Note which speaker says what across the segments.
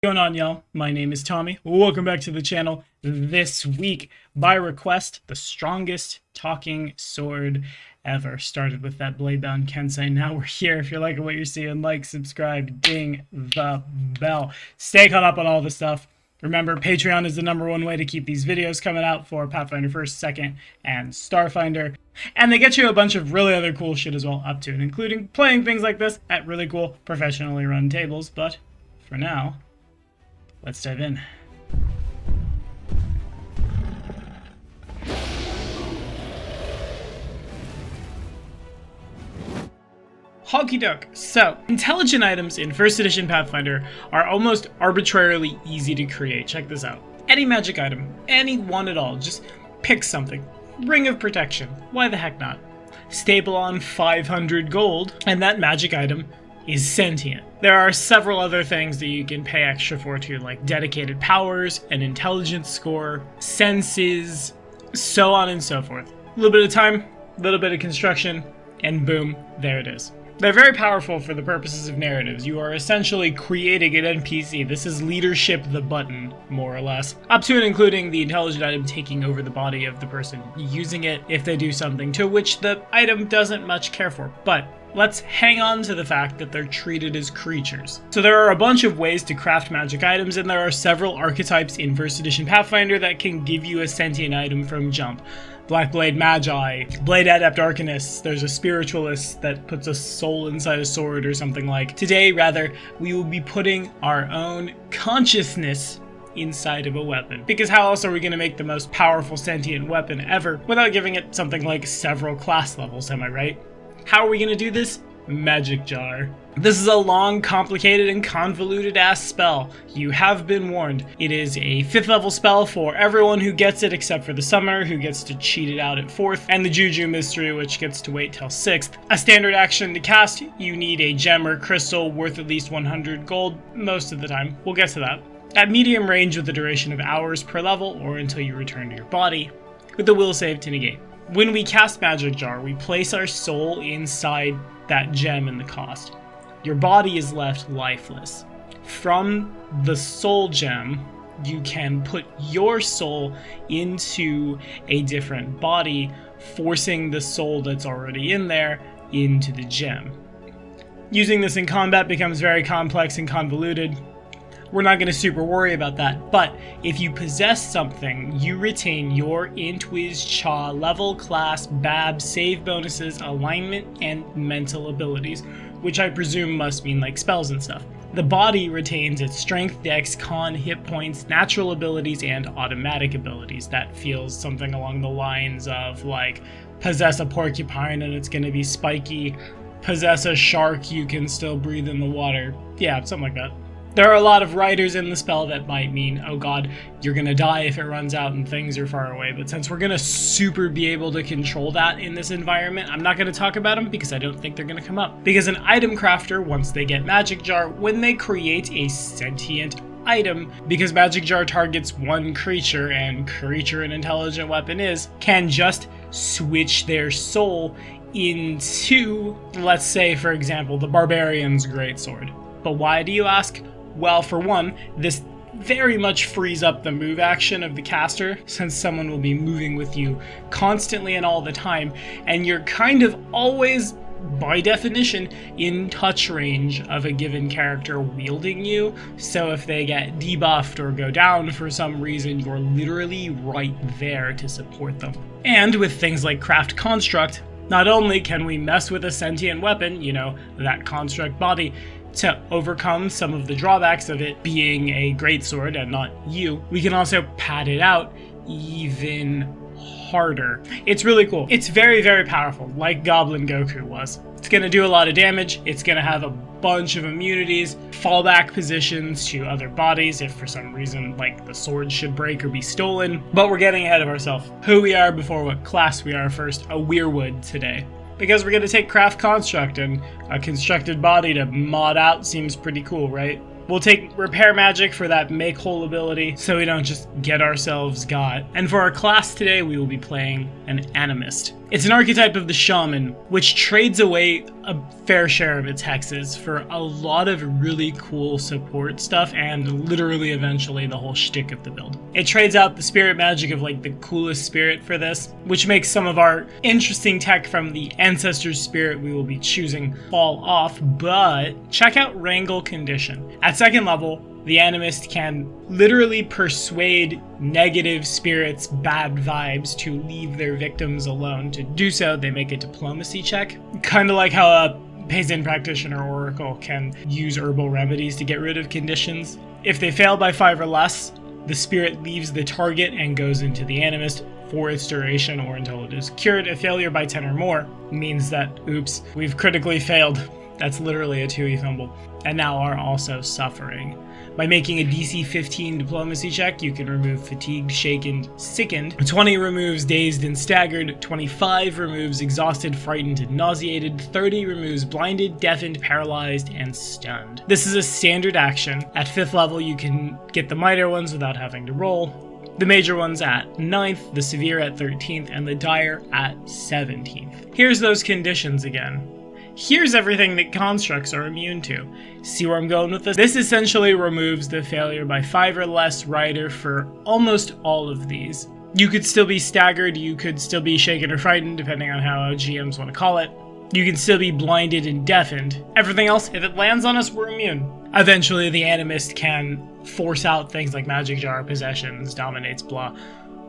Speaker 1: What's going on, y'all? My name is Tommy. Welcome back to the channel. This week, by request, the strongest talking sword ever. Started with that blade-bound Kensei. Now we're here. If you're liking what you're seeing, like, subscribe, ding the bell. Stay caught up on all this stuff. Remember, Patreon is the #1 way to keep these videos coming out for Pathfinder 1st, 2nd, and Starfinder. And they get you a bunch of really other cool shit as well, up to and including playing things like this at really cool, professionally run tables. But for now, let's dive in. Okie doke. So, intelligent items in 1st edition Pathfinder are almost arbitrarily easy to create. Check this out. Any magic item, any one at all, just pick something. Ring of Protection, why the heck not? Staple on 500 gold, and that magic item is sentient. There are several other things that you can pay extra for too, like dedicated powers, an intelligence score, senses, so on and so forth. A little bit of time, a little bit of construction, and boom, there it is. They're very powerful for the purposes of narratives. You are essentially creating an NPC. This is leadership the button, more or less. Up to and including the intelligent item taking over the body of the person using it if they do something to which the item doesn't much care for. But let's hang on to the fact that they're treated as creatures. So there are a bunch of ways to craft magic items, and there are several archetypes in 1st edition Pathfinder that can give you a sentient item from jump. Blackblade Magi, Blade Adept Arcanist, there's a Spiritualist that puts a soul inside a sword or something like. Today, rather, we will be putting our own consciousness inside of a weapon. Because how else are we going to make the most powerful sentient weapon ever without giving it something like several class levels, am I right? How are we going to do this? Magic Jar. This is a long, complicated, and convoluted-ass spell. You have been warned. It is a 5th level spell for everyone who gets it except for the Summoner, who gets to cheat it out at 4th, and the Juju Mystery, which gets to wait till 6th. A standard action to cast, you need a gem or crystal worth at least 100 gold, most of the time. We'll get to that. At medium range with a duration of hours per level, or until you return to your body, with the will save to negate. When we cast Magic Jar, we place our soul inside that gem in the cost. Your body is left lifeless. From the soul gem, you can put your soul into a different body, forcing the soul that's already in there into the gem. Using this in combat becomes very complex and convoluted. We're not going to super worry about that, but if you possess something, you retain your int, wiz, cha, level, class, bab, save bonuses, alignment, and mental abilities, which I presume must mean like spells and stuff. The body retains its strength, dex, con, hit points, natural abilities, and automatic abilities. That feels something along the lines of like, possess a porcupine and it's going to be spiky, possess a shark, you can still breathe in the water. Yeah, something like that. There are a lot of writers in the spell that might mean, oh god, you're gonna die if it runs out and things are far away, but since we're gonna super be able to control that in this environment, I'm not gonna talk about them because I don't think they're gonna come up. Because an item crafter, once they get Magic Jar, when they create a sentient item, because Magic Jar targets one creature, and creature an intelligent weapon is, can just switch their soul into, let's say for example, the Barbarian's Greatsword. But why do you ask? Well, for one, this very much frees up the move action of the caster, since someone will be moving with you constantly and all the time, and you're kind of always, by definition, in touch range of a given character wielding you, so if they get debuffed or go down for some reason, you're literally right there to support them. And with things like Craft Construct, not only can we mess with a sentient weapon, you know, that construct body, to overcome some of the drawbacks of it being a greatsword and not you, we can also pad it out even harder. It's really cool. It's very, very powerful, like Goblin Goku was. It's going to do a lot of damage, it's going to have a bunch of immunities, fallback positions to other bodies if for some reason like the sword should break or be stolen, but we're getting ahead of ourselves. Who we are before what class we are first, a Weirwood today. Because we're going to take Craft Construct, and a constructed body to mod out seems pretty cool, right? We'll take Repair Magic for that Make Whole ability, so we don't just get ourselves got. And for our class today, we will be playing an Animist. It's an archetype of the shaman, which trades away a fair share of its hexes for a lot of really cool support stuff and literally eventually the whole shtick of the build. It trades out the spirit magic of like the coolest spirit for this, which makes some of our interesting tech from the Ancestor's spirit we will be choosing fall off, but check out Wrangle Condition. At second level, the Animist can literally persuade negative spirits, bad vibes, to leave their victims alone. To do so, they make a diplomacy check. Kind of like how a Paysan Practitioner Oracle can use herbal remedies to get rid of conditions. If they fail by 5 or less, the spirit leaves the target and goes into the Animist for its duration or until it is cured. A failure by 10 or more means that, oops, we've critically failed. That's literally a 2e fumble, and now are also suffering. By making a DC 15 diplomacy check, you can remove fatigued, shaken, sickened. 20 removes dazed and staggered. 25 removes exhausted, frightened, and nauseated. 30 removes blinded, deafened, paralyzed, and stunned. This is a standard action. At 5th level, you can get the minor ones without having to roll. The major ones at 9th, the severe at 13th, and the dire at 17th. Here's those conditions again. Here's everything that constructs are immune to. See where I'm going with this? This essentially removes the failure by 5 or less rider for almost all of these. You could still be staggered, you could still be shaken or frightened, depending on how GMs want to call it. You can still be blinded and deafened. Everything else, if it lands on us, we're immune. Eventually, the Animist can force out things like Magic Jar, Possessions, Dominates, blah.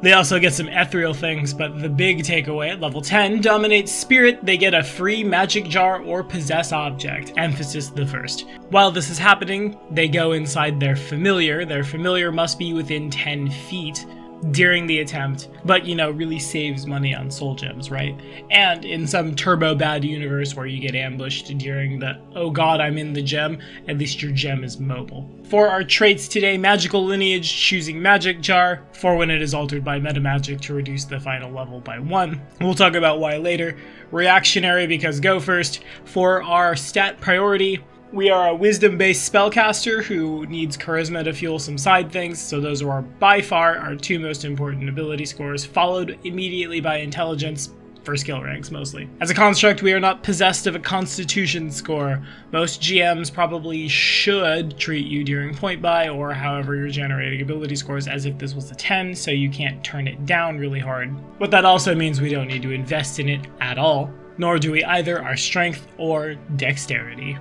Speaker 1: They also get some ethereal things, but the big takeaway at level 10, Dominates Spirit, they get a free Magic Jar or Possess object, emphasis the first. While this is happening, they go inside their familiar. Their familiar must be within 10 feet during the attempt, but really saves money on soul gems, right? And in some turbo bad universe where you get ambushed during the, oh god, I'm in the gem, at least your gem is mobile. For our traits today, Magical Lineage, choosing Magic Jar, for when it is altered by metamagic to reduce the final level by 1. We'll talk about why later. Reactionary, because go first. For our stat priority, we are a wisdom-based spellcaster who needs charisma to fuel some side things, so those are by far our 2 most important ability scores, followed immediately by intelligence, for skill ranks mostly. As a construct, we are not possessed of a constitution score. Most GMs probably should treat you during point buy, or however you're generating ability scores, as if this was a 10, so you can't turn it down really hard. But that also means we don't need to invest in it at all, nor do we either our strength or dexterity,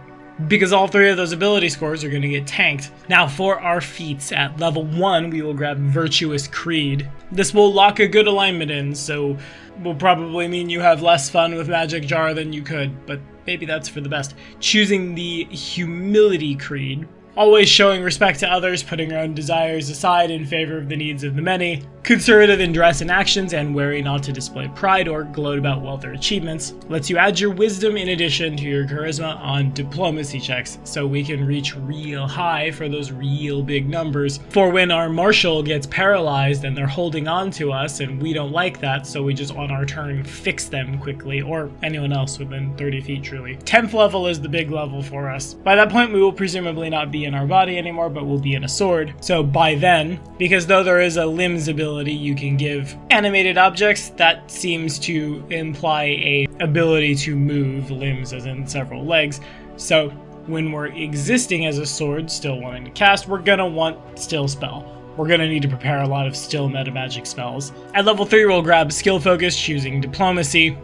Speaker 1: because all 3 of those ability scores are going to get tanked. Now for our feats, at level 1 we will grab Virtuous Creed. This will lock a good alignment in, so will probably mean you have less fun with Magic Jar than you could, but maybe that's for the best. Choosing the Humility Creed. Always showing respect to others, putting your own desires aside in favor of the needs of the many. Conservative in dress and actions, and wary not to display pride or gloat about wealth or achievements. Lets you add your wisdom in addition to your charisma on diplomacy checks, so we can reach real high for those real big numbers. For when our marshal gets paralyzed and they're holding on to us, and we don't like that, so we just on our turn fix them quickly, or anyone else within 30 feet truly. 10th level is the big level for us. By that point we will presumably not be in our body anymore, but will be in a sword. So by then, because though there is a limbs ability you can give animated objects, that seems to imply a ability to move limbs, as in several legs. So when we're existing as a sword, still wanting to cast, we're gonna want Still Spell. We're gonna need to prepare a lot of Still metamagic spells. At level 3 we'll grab Skill Focus, choosing Diplomacy.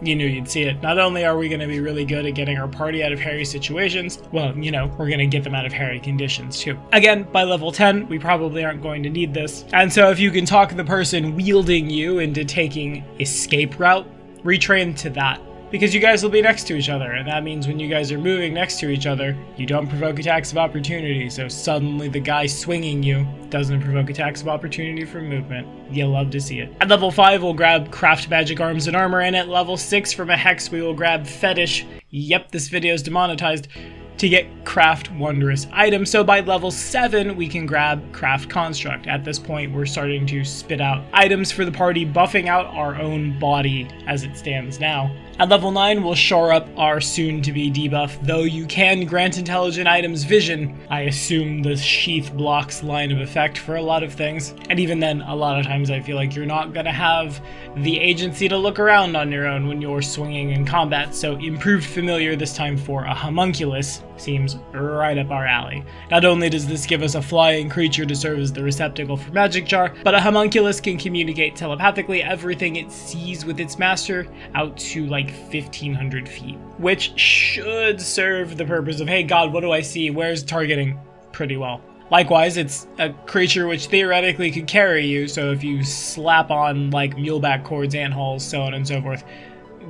Speaker 1: You knew you'd see it. Not only are we going to be really good at getting our party out of hairy situations, well, we're going to get them out of hairy conditions too. Again, by level 10, we probably aren't going to need this. And so if you can talk the person wielding you into taking escape route, retrain to that. Because you guys will be next to each other, and that means when you guys are moving next to each other, you don't provoke attacks of opportunity, so suddenly the guy swinging you doesn't provoke attacks of opportunity for movement. You'll love to see it. At level 5, we'll grab Craft Magic Arms and Armor, and at level 6 from a Hex, we will grab Fetish. Yep, this video is demonetized. To get Craft Wondrous Items. So by level 7, we can grab Craft Construct. At this point, we're starting to spit out items for the party, buffing out our own body as it stands now. At level 9, we'll shore up our soon-to-be debuff, though you can grant intelligent items vision. I assume the sheath blocks line of effect for a lot of things, and even then, a lot of times I feel like you're not gonna have the agency to look around on your own when you're swinging in combat, so improved familiar this time for a homunculus seems right up our alley. Not only does this give us a flying creature to serve as the receptacle for Magic Jar, but a homunculus can communicate telepathically everything it sees with its master out to like 1,500 feet, which should serve the purpose of, hey god, what do I see? Where's targeting? Pretty well. Likewise, it's a creature which theoretically could carry you, so if you slap on like muleback cords, antholes, so on and so forth,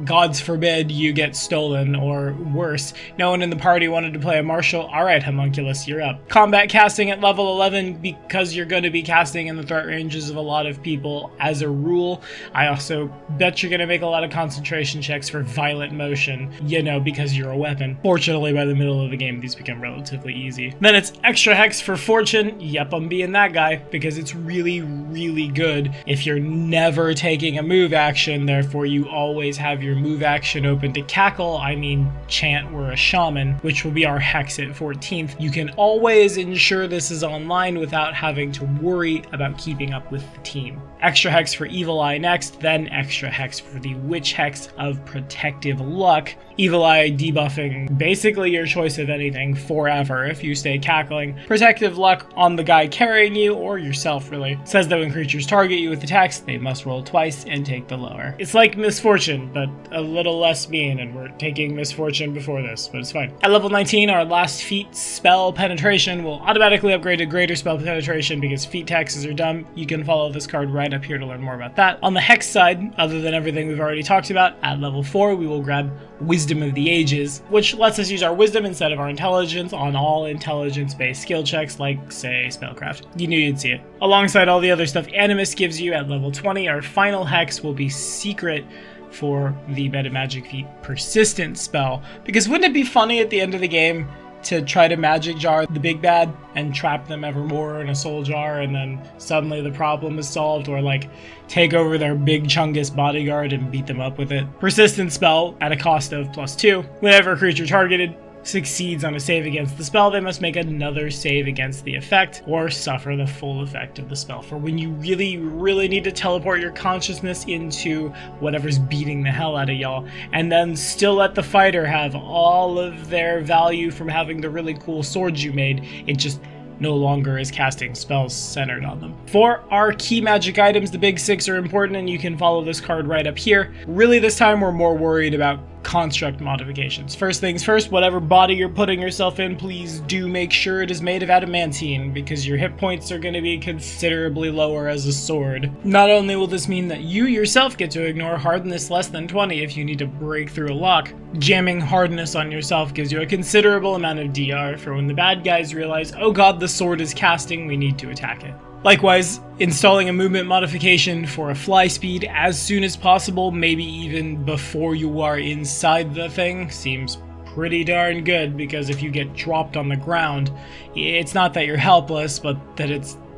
Speaker 1: gods forbid you get stolen, or worse, no one in the party wanted to play a marshal. Alright, homunculus, you're up. Combat casting at level 11, because you're going to be casting in the threat ranges of a lot of people as a rule. I also bet you're going to make a lot of concentration checks for violent motion, you know, because you're a weapon. Fortunately, by the middle of the game, these become relatively easy. Then it's extra hex for fortune. Yep, I'm being that guy, because it's really, really good if you're never taking a move action, therefore you always have your move action open to cackle, I mean chant we're a shaman, which will be our hex at 14th. You can always ensure this is online without having to worry about keeping up with the team. Extra hex for Evil Eye next, then extra hex for the Witch Hex of Protective Luck. Evil Eye debuffing basically your choice of anything forever if you stay cackling. Protective Luck on the guy carrying you, or yourself really. It says that when creatures target you with attacks, they must roll twice and take the lower. It's like Misfortune, but a little less mean, and we're taking Misfortune before this, but it's fine. At level 19, our last feat, Spell Penetration, will automatically upgrade to Greater Spell Penetration because feat taxes are dumb. You can follow this card right up here to learn more about that. On the Hex side, other than everything we've already talked about, at level 4, we will grab Wisdom of the Ages, which lets us use our Wisdom instead of our Intelligence on all intelligence-based skill checks, like, say, Spellcraft. You knew you'd see it. Alongside all the other stuff Animus gives you at level 20, our final Hex will be Secret for the Meta Magic feat Persistent spell, because wouldn't it be funny at the end of the game to try to Magic Jar the big bad and trap them evermore in a soul jar, and then suddenly the problem is solved, or like take over their big Chungus bodyguard and beat them up with it. Persistent spell at a cost of +2. Whenever a creature targeted succeeds on a save against the spell, they must make another save against the effect or suffer the full effect of the spell. For when you really need to teleport your consciousness into whatever's beating the hell out of y'all, and then still let the fighter have all of their value from having the really cool swords you made, it just no longer is casting spells centered on them. For our key magic items, the big 6 are important, and you can follow this card right up here. Really, this time we're more worried about construct modifications. First things first, whatever body you're putting yourself in, please do make sure it is made of adamantine, because your hit points are going to be considerably lower as a sword. Not only will this mean that you yourself get to ignore hardness less than 20 if you need to break through a lock, jamming hardness on yourself gives you a considerable amount of DR for when the bad guys realize, oh god, the sword is casting, we need to attack it. Likewise, installing a movement modification for a fly speed as soon as possible, maybe even before you are inside the thing, seems pretty darn good, because if you get dropped on the ground, it's not that you're helpless, but that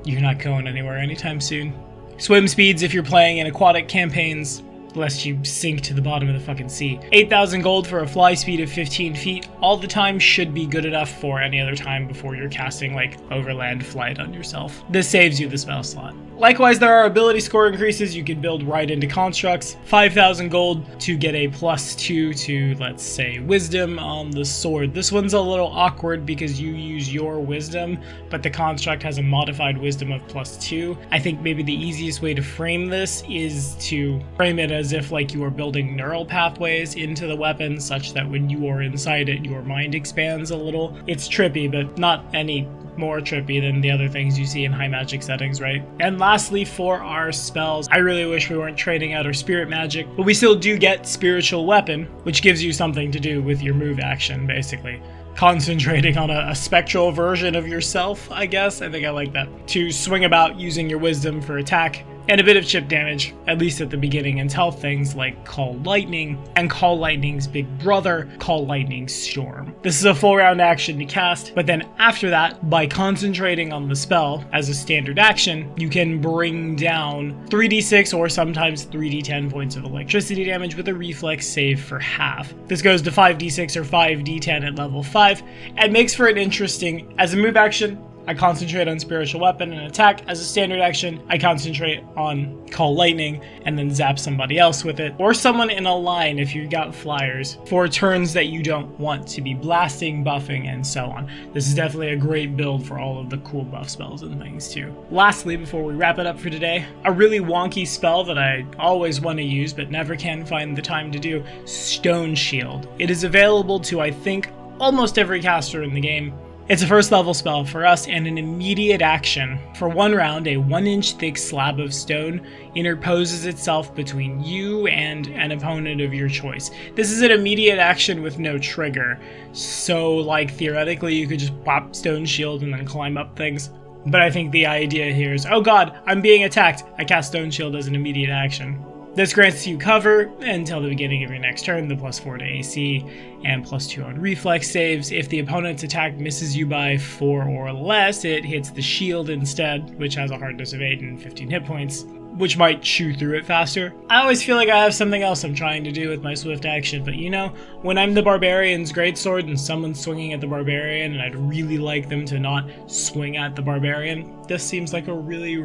Speaker 1: you're not going anywhere anytime soon. Swim speeds if you're playing in aquatic campaigns, lest you sink to the bottom of the fucking sea. 8,000 gold for a fly speed of 15 feet all the time should be good enough for any other time before you're casting like overland flight on yourself. This saves you the spell slot. Likewise, there are ability score increases you can build right into constructs. 5,000 gold to get a +2 to, let's say, wisdom on the sword. This one's a little awkward because you use your wisdom, but the construct has a modified wisdom of +2. I think maybe the easiest way to frame this is to frame it as if like you are building neural pathways into the weapon, such that when you are inside it, your mind expands a little. It's trippy, but not any more trippy than the other things you see in high magic settings, right? And lastly, for our spells, I really wish we weren't trading out our spirit magic, but we still do get spiritual weapon, which gives you something to do with your move action, basically. Concentrating on a spectral version of yourself, I guess. I think I like that. To swing about using your wisdom for attack, and a bit of chip damage, at least at the beginning, until things like Call Lightning and Call Lightning's big brother, Call Lightning Storm. This is a full round action to cast, but then after that, by concentrating on the spell as a standard action, you can bring down 3d6 or sometimes 3d10 points of electricity damage with a reflex save for half. This goes to 5d6 or 5d10 at level 5, and makes for an interesting, as a move action, I concentrate on Spiritual Weapon and attack. As a standard action, I concentrate on Call Lightning and then zap somebody else with it, or someone in a line if you've got flyers, for turns that you don't want to be blasting, buffing, and so on. This is definitely a great build for all of the cool buff spells and things too. Lastly, before we wrap it up for today, a really wonky spell that I always want to use but never can find the time to do, Stone Shield. It is available to, I think, almost every caster in the game. It's a first level spell for us and an immediate action. For 1 round, a 1-inch thick slab of stone interposes itself between you and an opponent of your choice. This is an immediate action with no trigger, so like theoretically you could just pop Stone Shield and then climb up things. But I think the idea here is, oh god, I'm being attacked. I cast Stone Shield as an immediate action. This grants you cover until the beginning of your next turn, the +4 to AC and +2 on reflex saves. If the opponent's attack misses you by 4 or less, it hits the shield instead, which has a hardness of 8 and 15 hit points, which might chew through it faster. I always feel like I have something else I'm trying to do with my swift action, but you know, when I'm the Barbarian's Greatsword and someone's swinging at the Barbarian and I'd really like them to not swing at the Barbarian, this seems like a really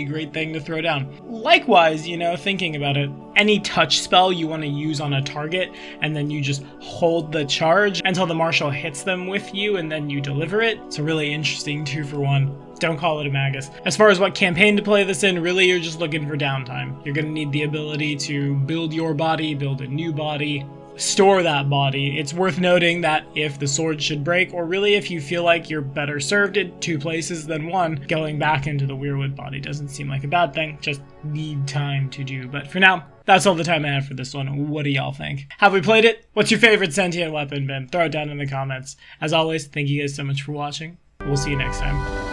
Speaker 1: great thing to throw down. Likewise, you know, thinking about it, any touch spell you want to use on a target and then you just hold the charge until the marshal hits them with you and then you deliver it. It's a really interesting 2-for-1. Don't call it a Magus. As far as what campaign to play this in, really you're just looking for downtime. You're going to need the ability to build your body, build a new body, store that body. It's worth noting that if the sword should break, or really if you feel like you're better served in 2 places than 1, going back into the Weirwood body doesn't seem like a bad thing, just need time to do. But for now, that's all the time I have for this one. What do y'all think? Have we played it? What's your favorite sentient weapon been? Throw it down in the comments. As always, thank you guys so much for watching. We'll see you next time.